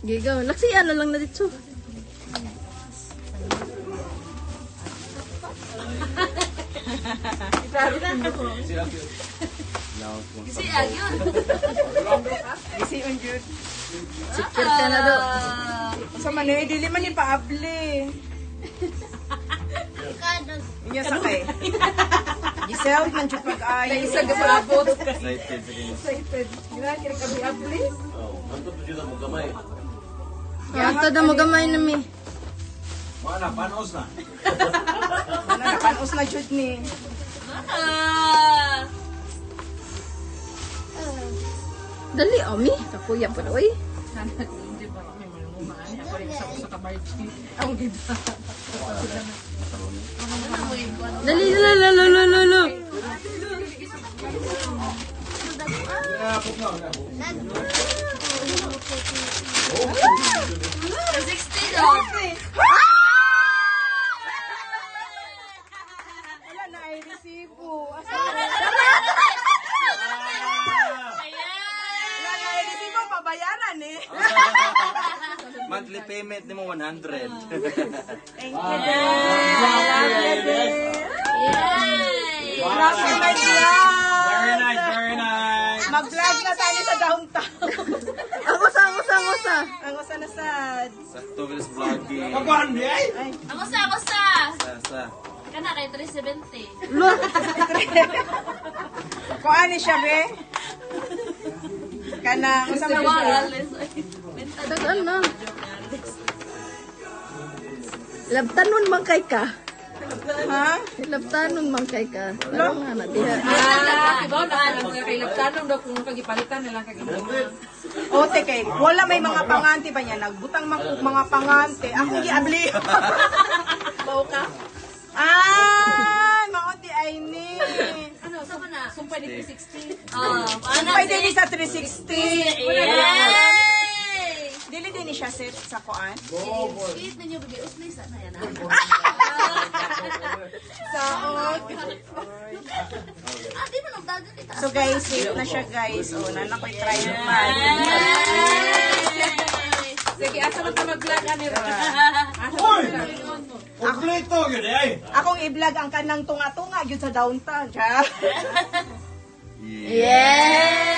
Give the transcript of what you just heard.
Gigaw. Laksiyan na lang na dito. Kasi agyon. Kasi unjud. Sikir ka na do. Sa man dili man ni paable. Inya sakay. Giselle man jud pag-ayo. Isa gababot. Excited. Gira kira kabi able. Ato na mo gamay na mi. Mana, panos na. Ano na panos na jud ni. Dali, Omi. Kapuya po na, uy. Dali, lalo. Wala na ay resibo. Babayaran eh. Monthly payment ni mo 100. Thank you, Very nice, very nice. Mag-vlog na tayo sa downtown. Angusa. Ang usa na sad. Sakto bilis vlogging. Ako sa. Sa. Kana kay 370. Lo. Kung ano siya, be? Kana, usa man siya. Tagal na. Labtanon man kay ka. Ha? Labtanon man kay ka. Ano nga na diha. Diba na kay laptanong daw kung kagipalitan nila kagipalitan. O, teke, wala may mga pangante ba niya? Nagbutang mga pangante. Ako giabli. Bao ka? Ay, maunti ay ni. Ano, sa na? Sumpay ni 360. Sumpay din sa 360. Yay! Dili din siya set sa kuan. Sweet ninyo bigay uslay sana yan. Saot. Di mo nagdagan kita. So guys, safe na siya guys. O, nanakoy try naman. Sige, asa mo ka mag-vlog ani ro? Kompleto yun eh. Akong i-vlog ang kanang tunga-tunga yun sa downtown. Siya. Yeah!